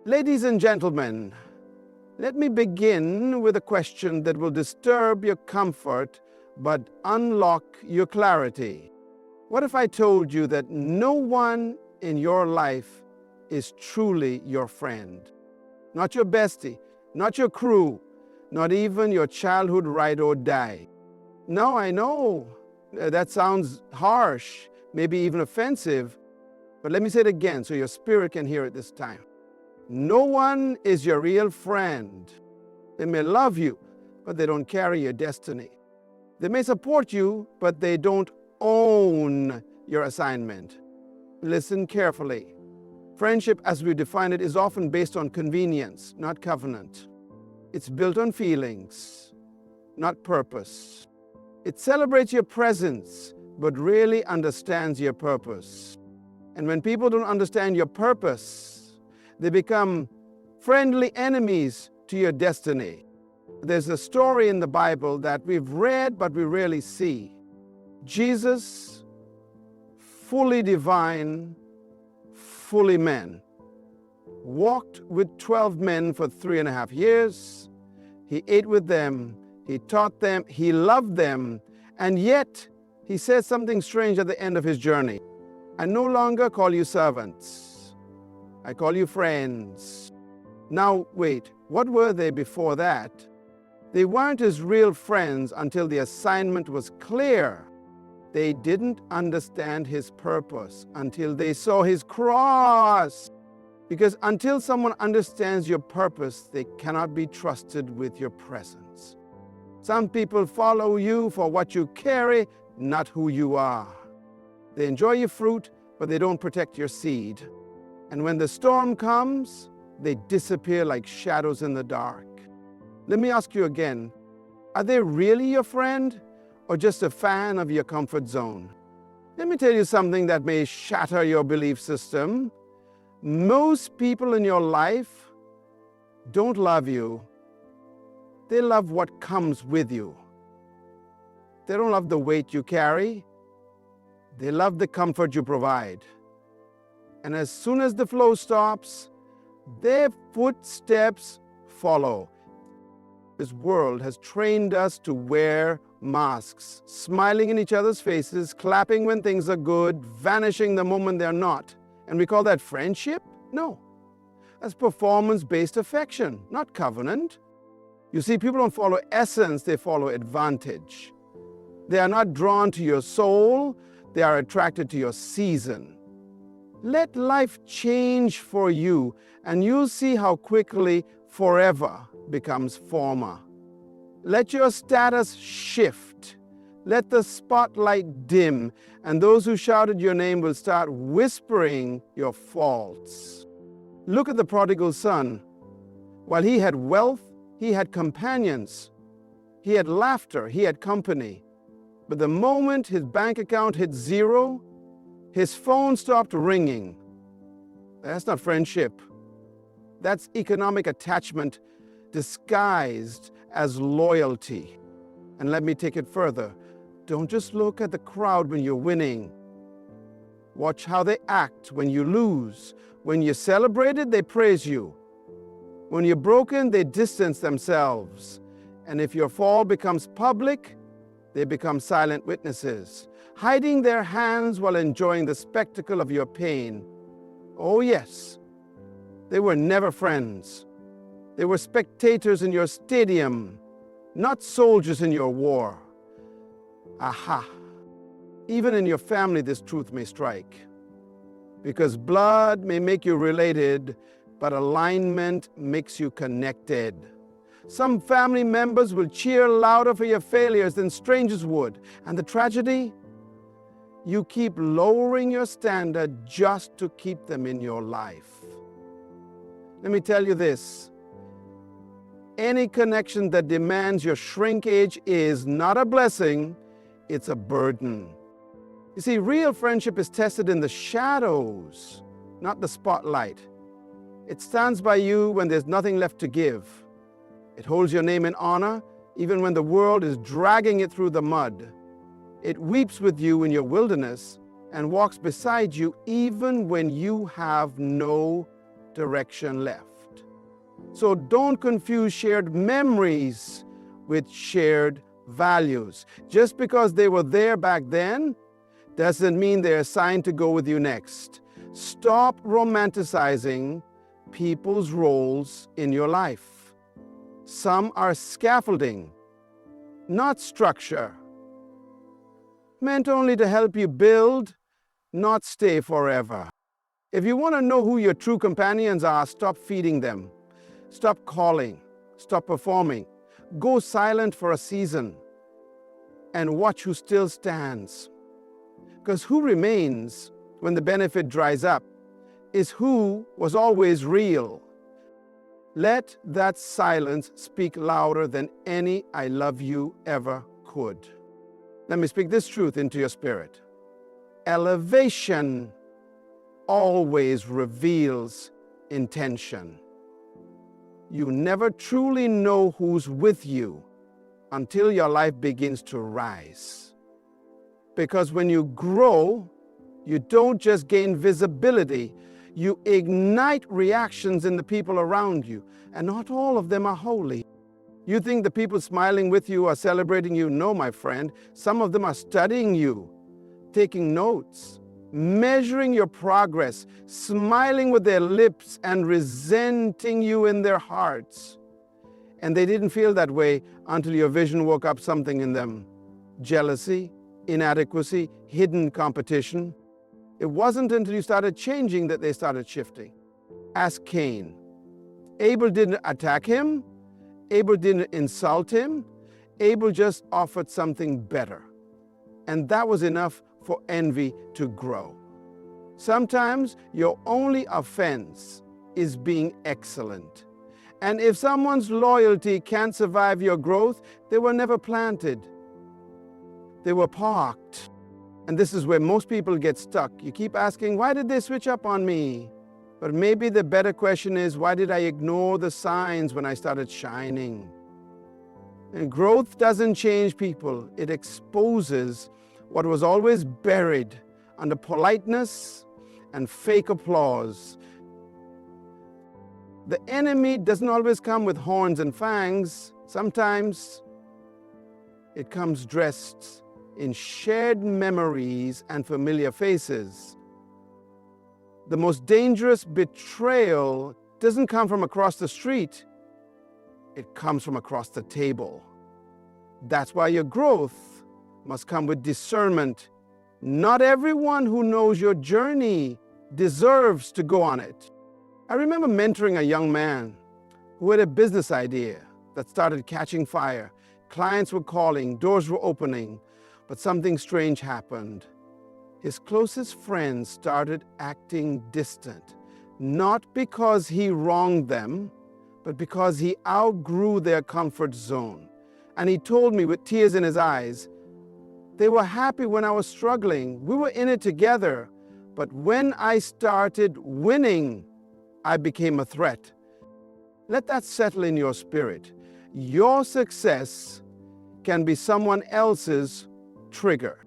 Ladies and gentlemen, let me begin with a question that will disturb your comfort but unlock your clarity. What if I told you that no one in your life is truly your friend? Not your bestie, not your crew, not even your childhood ride or die. No, I know that sounds harsh, maybe even offensive, but let me say it again so your spirit can hear it this time. No one is your real friend. They may love you, but they don't carry your destiny. They may support you, but they don't own your assignment. Listen carefully. Friendship, as we define it, is often based on convenience, not covenant. It's built on feelings, not purpose. It celebrates your presence, but really understands your purpose. And when people don't understand your purpose, they become friendly enemies to your destiny. There's a story in the Bible that we've read, but we rarely see. Jesus, fully divine, fully man, walked with 12 men for 3.5 years. He ate with them, he taught them, he loved them, and yet he says something strange at the end of his journey. I no longer call you servants. I call you friends. Now, wait, what were they before that? They weren't his real friends until the assignment was clear. They didn't understand his purpose until they saw his cross. Because until someone understands your purpose, they cannot be trusted with your presence. Some people follow you for what you carry, not who you are. They enjoy your fruit, but they don't protect your seed. And when the storm comes, they disappear like shadows in the dark. Let me ask you again, are they really your friend or just a fan of your comfort zone? Let me tell you something that may shatter your belief system. Most people in your life don't love you. They love what comes with you. They don't love the weight you carry. They love the comfort you provide. And as soon as the flow stops, their footsteps follow. This world has trained us to wear masks, smiling in each other's faces, clapping when things are good, vanishing the moment they're not. And we call that friendship? No. That's performance-based affection, not covenant. You see, people don't follow essence, they follow advantage. They are not drawn to your soul, they are attracted to your season. Let life change for you, and you'll see how quickly forever becomes former. Let your status shift. Let the spotlight dim, and those who shouted your name will start whispering your faults. Look at the prodigal son. While he had wealth, he had companions. He had laughter, he had company. But the moment his bank account hit zero, his phone stopped ringing. That's not friendship. That's economic attachment disguised as loyalty. And let me take it further. Don't just look at the crowd when you're winning. Watch how they act when you lose. When you're celebrated, they praise you. When you're broken, they distance themselves. And if your fall becomes public, they become silent witnesses, hiding their hands while enjoying the spectacle of your pain. Oh yes, they were never friends. They were spectators in your stadium, not soldiers in your war. Aha! Even in your family, this truth may strike. Because blood may make you related, but alignment makes you connected. Some family members will cheer louder for your failures than strangers would. And the tragedy? You keep lowering your standard just to keep them in your life. Let me tell you this. Any connection that demands your shrinkage is not a blessing, it's a burden. You see, real friendship is tested in the shadows, not the spotlight. It stands by you when there's nothing left to give. It holds your name in honor, even when the world is dragging it through the mud. It weeps with you in your wilderness and walks beside you even when you have no direction left. So don't confuse shared memories with shared values. Just because they were there back then doesn't mean they're assigned to go with you next. Stop romanticizing people's roles in your life. Some are scaffolding, not structure, meant only to help you build, not stay forever. If you want to know who your true companions are, stop feeding them. Stop calling. Stop performing. Go silent for a season and watch who still stands. Because who remains when the benefit dries up is who was always real. Let that silence speak louder than any "I love you" ever could. Let me speak this truth into your spirit. Elevation always reveals intention. You never truly know who's with you until your life begins to rise. Because when you grow, you don't just gain visibility, you ignite reactions in the people around you, and not all of them are holy. You think the people smiling with you are celebrating you? No, my friend. Some of them are studying you, taking notes, measuring your progress, smiling with their lips and resenting you in their hearts. And they didn't feel that way until your vision woke up something in them. Jealousy, inadequacy, hidden competition. It wasn't until you started changing that they started shifting. Ask Cain. Abel didn't attack him. Abel didn't insult him. Abel just offered something better. And that was enough for envy to grow. Sometimes your only offense is being excellent. And if someone's loyalty can't survive your growth, they were never planted. They were parked. And this is where most people get stuck. You keep asking, why did they switch up on me? But maybe the better question is, why did I ignore the signs when I started shining? And growth doesn't change people. It exposes what was always buried under politeness and fake applause. The enemy doesn't always come with horns and fangs. Sometimes it comes dressed in shared memories and familiar faces. The most dangerous betrayal doesn't come from across the street. It comes from across the table. That's why your growth must come with discernment. Not everyone who knows your journey deserves to go on it. I remember mentoring a young man who had a business idea that started catching fire. Clients were calling, doors were opening, but something strange happened. His closest friends started acting distant, not because he wronged them, but because he outgrew their comfort zone. And he told me with tears in his eyes, they were happy when I was struggling. We were in it together. But when I started winning, I became a threat. Let that settle in your spirit. Your success can be someone else's trigger.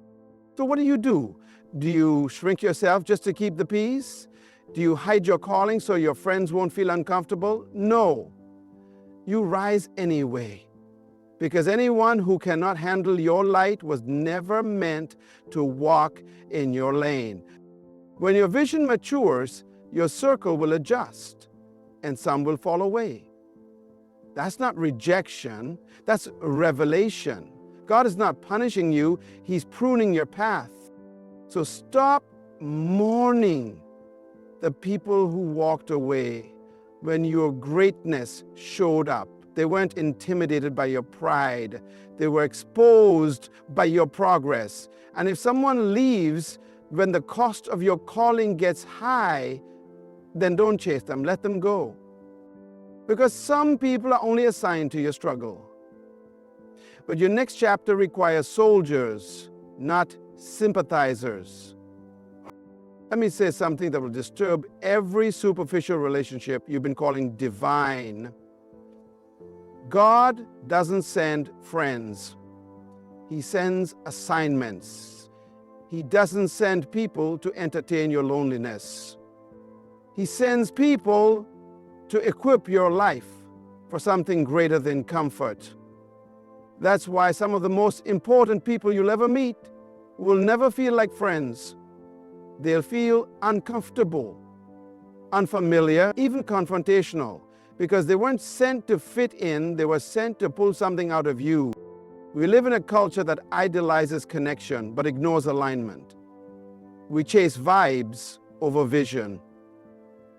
So what do? Do you shrink yourself just to keep the peace? Do you hide your calling so your friends won't feel uncomfortable? No. You rise anyway. Because anyone who cannot handle your light was never meant to walk in your lane. When your vision matures, your circle will adjust and some will fall away. That's not rejection, that's revelation. God is not punishing you, He's pruning your path. So stop mourning the people who walked away when your greatness showed up. They weren't intimidated by your pride. They were exposed by your progress. And if someone leaves when the cost of your calling gets high, then don't chase them, let them go. Because some people are only assigned to your struggle. But your next chapter requires soldiers, not sympathizers. Let me say something that will disturb every superficial relationship you've been calling divine. God doesn't send friends. He sends assignments. He doesn't send people to entertain your loneliness. He sends people to equip your life for something greater than comfort. That's why some of the most important people you'll ever meet will never feel like friends. They'll feel uncomfortable, unfamiliar, even confrontational, because they weren't sent to fit in, they were sent to pull something out of you. We live in a culture that idolizes connection but ignores alignment. We chase vibes over vision.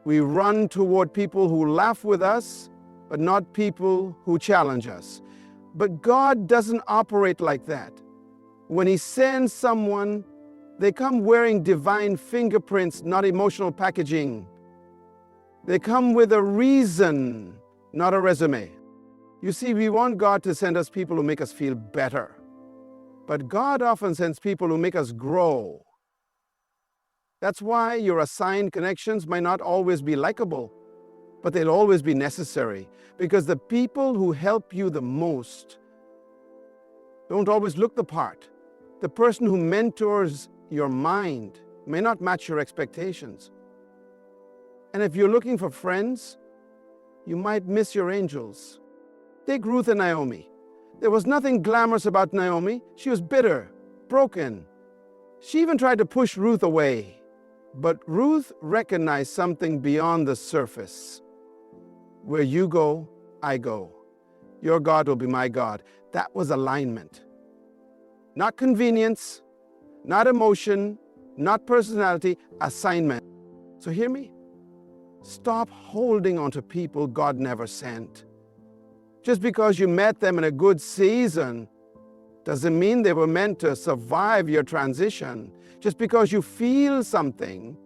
We run toward people who laugh with us, but not people who challenge us. But God doesn't operate like that. When He sends someone, they come wearing divine fingerprints, not emotional packaging. They come with a reason, not a resume. You see, we want God to send us people who make us feel better. But God often sends people who make us grow. That's why your assigned connections might not always be likable, but they'll always be necessary, because the people who help you the most don't always look the part. The person who mentors your mind may not match your expectations. And if you're looking for friends, you might miss your angels. Take Ruth and Naomi. There was nothing glamorous about Naomi. She was bitter, broken. She even tried to push Ruth away. But Ruth recognized something beyond the surface. Where you go, I go. Your God will be my God. That was alignment. Not convenience, not emotion, not personality, assignment. So hear me. Stop holding on to people God never sent. Just because you met them in a good season doesn't mean they were meant to survive your transition. Just because you feel something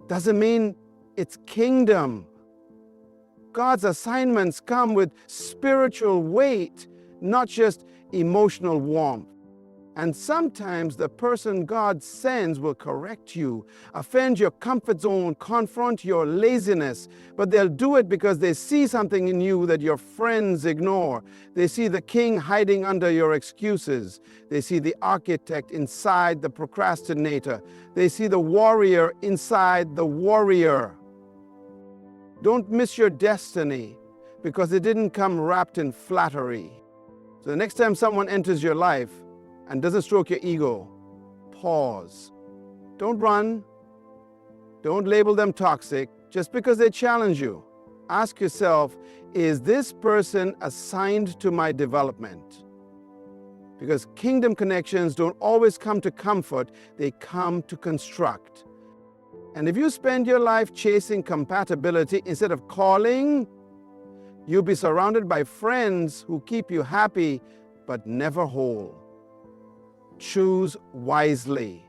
doesn't mean it's kingdom. God's assignments come with spiritual weight, not just emotional warmth. And sometimes the person God sends will correct you, offend your comfort zone, confront your laziness, but they'll do it because they see something in you that your friends ignore. They see the king hiding under your excuses. They see the architect inside the procrastinator. They see the warrior inside the warrior. Don't miss your destiny because it didn't come wrapped in flattery. So the next time someone enters your life and doesn't stroke your ego, pause. Don't run. Don't label them toxic just because they challenge you. Ask yourself, is this person assigned to my development? Because kingdom connections don't always come to comfort, they come to construct. And if you spend your life chasing compatibility instead of calling, you'll be surrounded by friends who keep you happy but never whole. Choose wisely.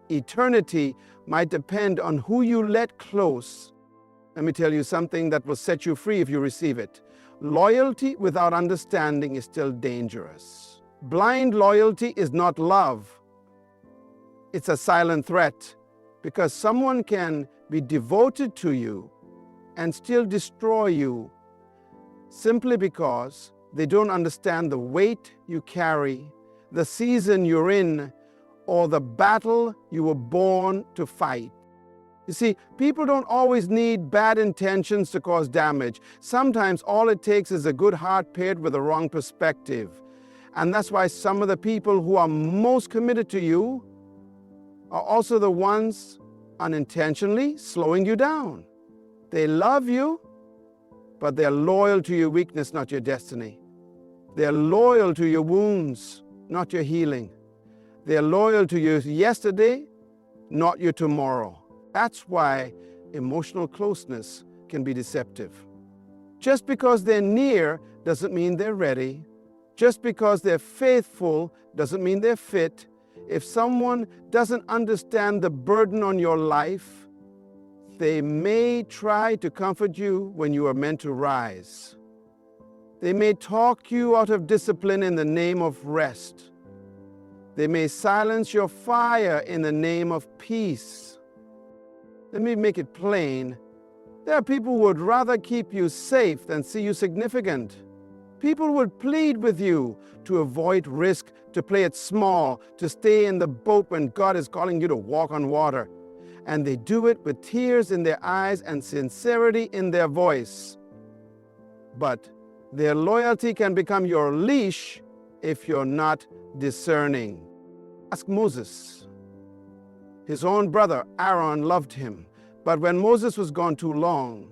Eternity might depend on who you let close. Let me tell you something that will set you free if you receive it. Loyalty without understanding is still dangerous. Blind loyalty is not love. It's a silent threat, because someone can be devoted to you and still destroy you simply because they don't understand the weight you carry, the season you're in, or the battle you were born to fight. You see, people don't always need bad intentions to cause damage. Sometimes all it takes is a good heart paired with the wrong perspective. And that's why some of the people who are most committed to you are also the ones unintentionally slowing you down. They love you, but they're loyal to your weakness, not your destiny. They're loyal to your wounds, not your healing. They're loyal to your yesterday, not your tomorrow. That's why emotional closeness can be deceptive. Just because they're near doesn't mean they're ready. Just because they're faithful doesn't mean they're fit. If someone doesn't understand the burden on your life, they may try to comfort you when you are meant to rise. They may talk you out of discipline in the name of rest. They may silence your fire in the name of peace. Let me make it plain. There are people who would rather keep you safe than see you significant. People would plead with you to avoid risk, to play it small, to stay in the boat when God is calling you to walk on water. and they do it with tears in their eyes and sincerity in their voice. But their loyalty can become your leash if you're not discerning. Ask Moses. His own brother Aaron loved him, but when Moses was gone too long,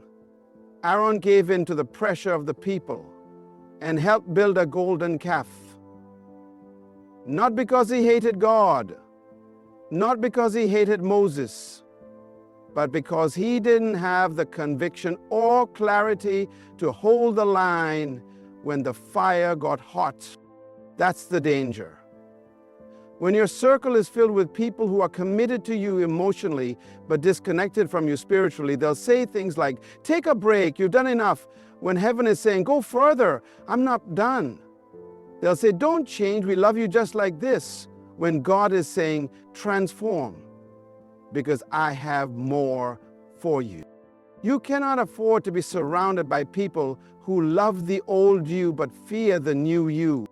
Aaron gave in to the pressure of the people and helped build a golden calf. Not because he hated God, not because he hated Moses, but because he didn't have the conviction or clarity to hold the line when the fire got hot. That's the danger. When your circle is filled with people who are committed to you emotionally but disconnected from you spiritually, they'll say things like, "Take a break, you've done enough," when heaven is saying, "Go further, I'm not done." They'll say, "Don't change, we love you just like this," when God is saying, "Transform, because I have more for you." You cannot afford to be surrounded by people who love the old you but fear the new you.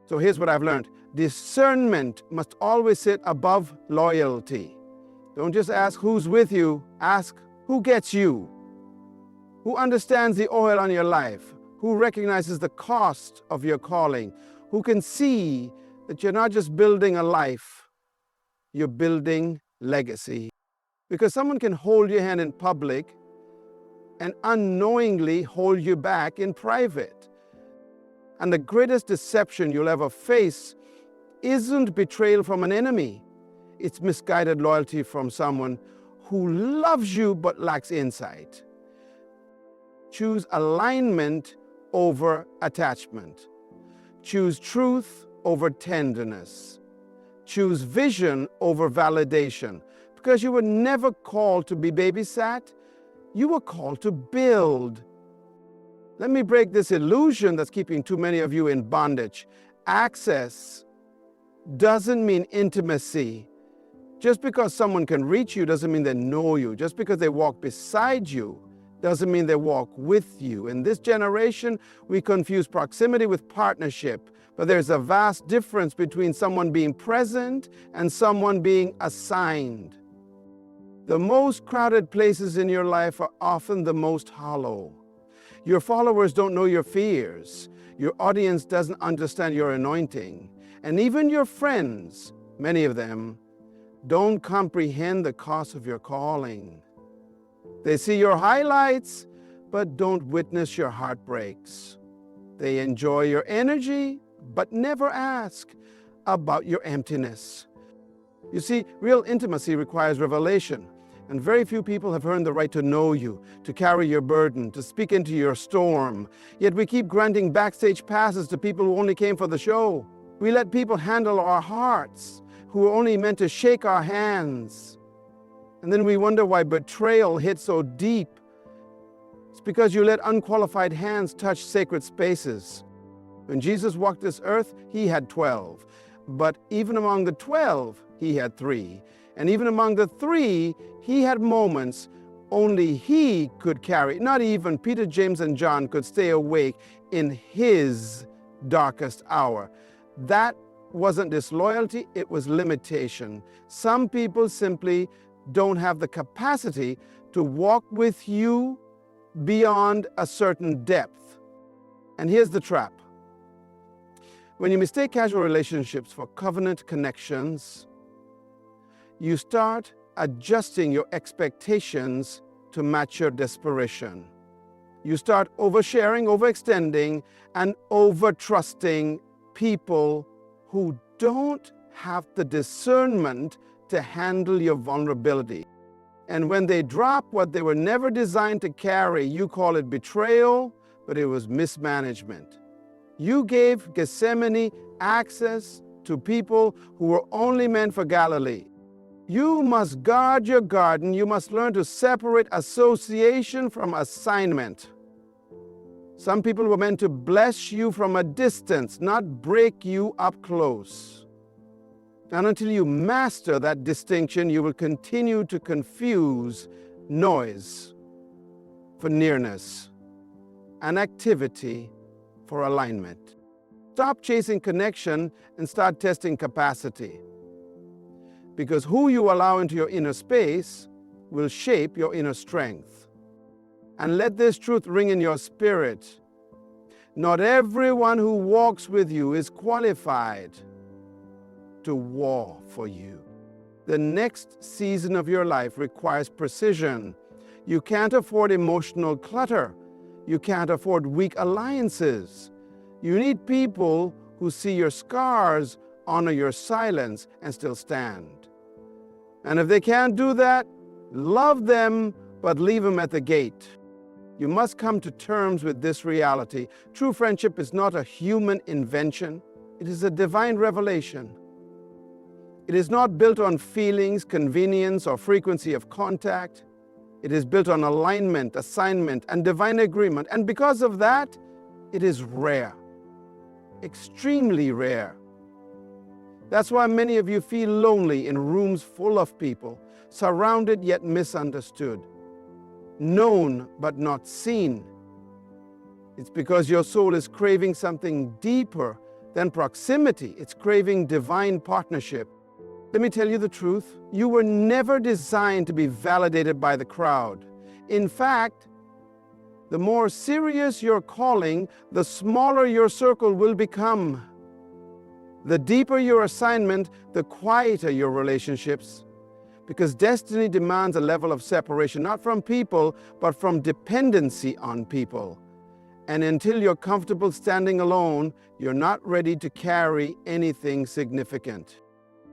So here's what I've learned. Discernment must always sit above loyalty. Don't just ask who's with you, ask who gets you, who understands the oil on your life, who recognizes the cost of your calling, who can see that you're not just building a life, you're building legacy. Because someone can hold your hand in public and unknowingly hold you back in private. And the greatest deception you'll ever face isn't betrayal from an enemy. It's misguided loyalty from someone who loves you but lacks insight. Choose alignment over attachment. Choose truth over tenderness. Choose vision over validation. Because you were never called to be babysat, you were called to build. Let me break this illusion that's keeping too many of you in bondage. Access doesn't mean intimacy. Just because someone can reach you doesn't mean they know you. Just because they walk beside you doesn't mean they walk with you. In this generation, we confuse proximity with partnership. But there's a vast difference between someone being present and someone being assigned. The most crowded places in your life are often the most hollow. Your followers don't know your fears. Your audience doesn't understand your anointing. And even your friends, many of them, don't comprehend the cost of your calling. They see your highlights, but don't witness your heartbreaks. They enjoy your energy, but never ask about your emptiness. You see, real intimacy requires revelation. And very few people have earned the right to know you, to carry your burden, to speak into your storm. Yet we keep granting backstage passes to people who only came for the show. We let people handle our hearts, who are only meant to shake our hands. And then we wonder why betrayal hits so deep. It's because you let unqualified hands touch sacred spaces. When Jesus walked this earth, he had 12. But even among the 12, he had 3. And even among the 3, he had moments only he could carry. Not even Peter, James, and John could stay awake in his darkest hour. That wasn't disloyalty, it was limitation. Some people simply don't have the capacity to walk with you beyond a certain depth. And here's the trap. When you mistake casual relationships for covenant connections, you start adjusting your expectations to match your desperation. You start oversharing, overextending, and overtrusting people who don't have the discernment to handle your vulnerability. And when they drop what they were never designed to carry, you call it betrayal, but it was mismanagement. You gave Gethsemane access to people who were only meant for Galilee. You must guard your garden. You must learn to separate association from assignment. Some people were meant to bless you from a distance, not break you up close. And until you master that distinction, you will continue to confuse noise for nearness and activity for alignment. Stop chasing connection and start testing capacity. Because who you allow into your inner space will shape your inner strength. And let this truth ring in your spirit. Not everyone who walks with you is qualified to war for you. The next season of your life requires precision. You can't afford emotional clutter. You can't afford weak alliances. You need people who see your scars, honor your silence, and still stand. And if they can't do that, love them, but leave them at the gate. You must come to terms with this reality. True friendship is not a human invention. It is a divine revelation. It is not built on feelings, convenience, or frequency of contact. It is built on alignment, assignment, and divine agreement. And because of that, it is rare, extremely rare. That's why many of you feel lonely in rooms full of people, surrounded yet misunderstood, known but not seen. It's because your soul is craving something deeper than proximity. It's craving divine partnership. Let me tell you the truth. You were never designed to be validated by the crowd. In fact, the more serious your calling, the smaller your circle will become. The deeper your assignment, the quieter your relationships. Because destiny demands a level of separation, not from people, but from dependency on people. And until you're comfortable standing alone, you're not ready to carry anything significant.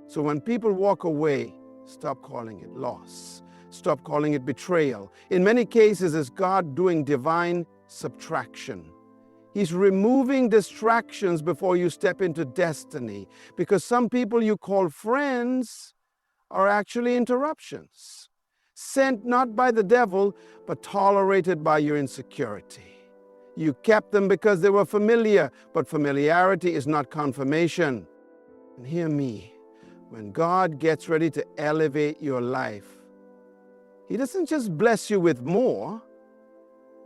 So when people walk away, stop calling it loss. Stop calling it betrayal. In many cases, it's God doing divine subtraction. He's removing distractions before you step into destiny, because some people you call friends are actually interruptions, sent not by the devil, but tolerated by your insecurity. You kept them because they were familiar, but familiarity is not confirmation. And hear me, when God gets ready to elevate your life, He doesn't just bless you with more.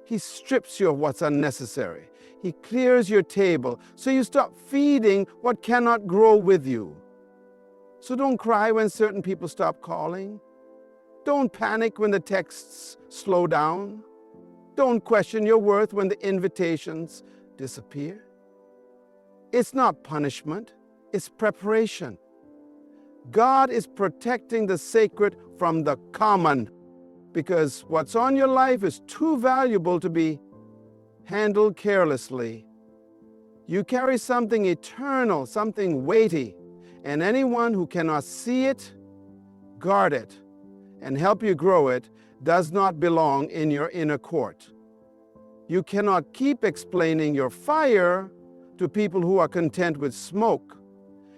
He strips you of what's unnecessary. He clears your table so you stop feeding what cannot grow with you. So don't cry when certain people stop calling. Don't panic when the texts slow down. Don't question your worth when the invitations disappear. It's not punishment, it's preparation. God is protecting the sacred from the common, because what's on your life is too valuable to be handled carelessly. You carry something eternal, something weighty, and anyone who cannot see it, guard it, and help you grow it does not belong in your inner court. You cannot keep explaining your fire to people who are content with smoke.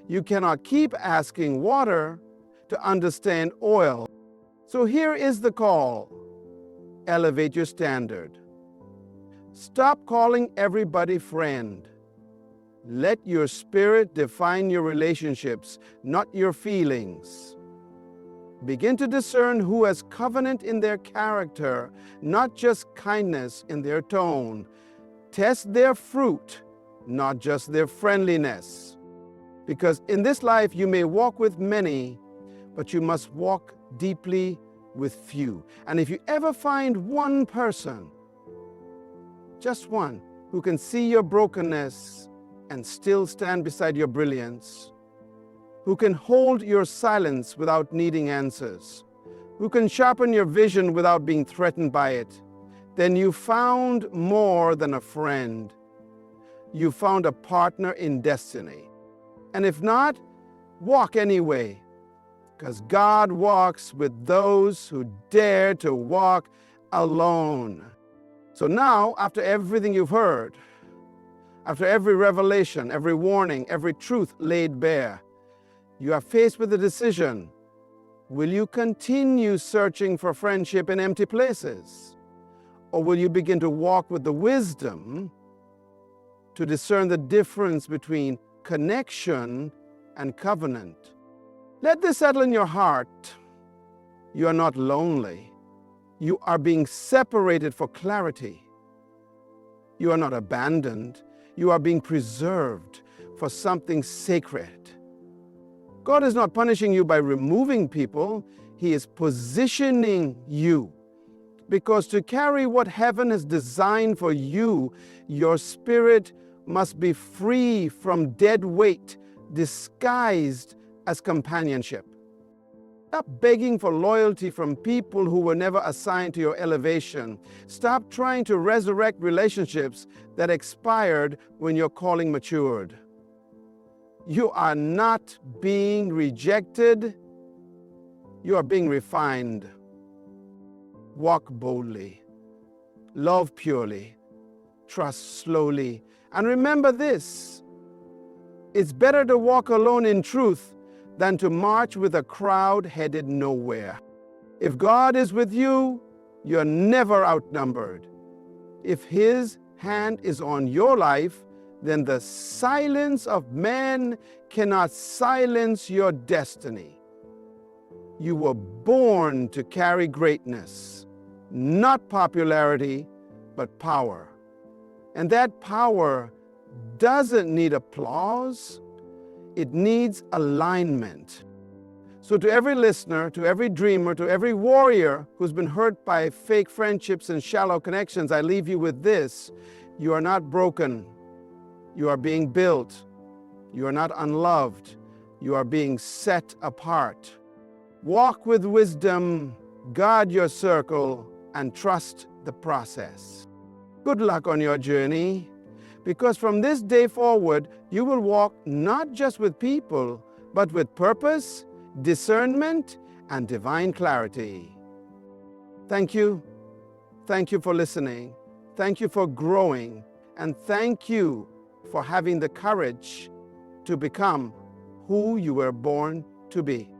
You cannot keep asking water to understand oil. So here is the call. Elevate your standard. Stop calling everybody friend. Let your spirit define your relationships, not your feelings. Begin to discern who has covenant in their character, not just kindness in their tone. Test their fruit, not just their friendliness. Because in this life you may walk with many, but you must walk deeply with few. And if you ever find one person, just one, who can see your brokenness and still stand beside your brilliance, who can hold your silence without needing answers, who can sharpen your vision without being threatened by it, then you found more than a friend. You found a partner in destiny. And if not, walk anyway, because God walks with those who dare to walk alone. So now, after everything you've heard, after every revelation, every warning, every truth laid bare, you are faced with a decision. Will you continue searching for friendship in empty places? Or will you begin to walk with the wisdom to discern the difference between connection and covenant? Let this settle in your heart. You are not lonely. You are being separated for clarity. You are not abandoned. You are being preserved for something sacred. God is not punishing you by removing people. He is positioning you. Because to carry what heaven has designed for you, your spirit must be free from dead weight, disguised as companionship. Stop begging for loyalty from people who were never assigned to your elevation. Stop trying to resurrect relationships that expired when your calling matured. You are not being rejected. You are being refined. Walk boldly. Love purely. Trust slowly. And remember this: it's better to walk alone in truth than to march with a crowd headed nowhere. If God is with you, you're never outnumbered. If His hand is on your life, then the silence of man cannot silence your destiny. You were born to carry greatness, not popularity, but power. And that power doesn't need applause. It needs alignment. So to every listener, to every dreamer, to every warrior who's been hurt by fake friendships and shallow connections, I leave you with this: you are not broken. You are being built. You are not unloved. You are being set apart. Walk with wisdom, guard your circle, and trust the process. Good luck on your journey, because from this day forward, you will walk not just with people, but with purpose, discernment, and divine clarity. Thank you. Thank you for listening. Thank you for growing. And thank you for having the courage to become who you were born to be.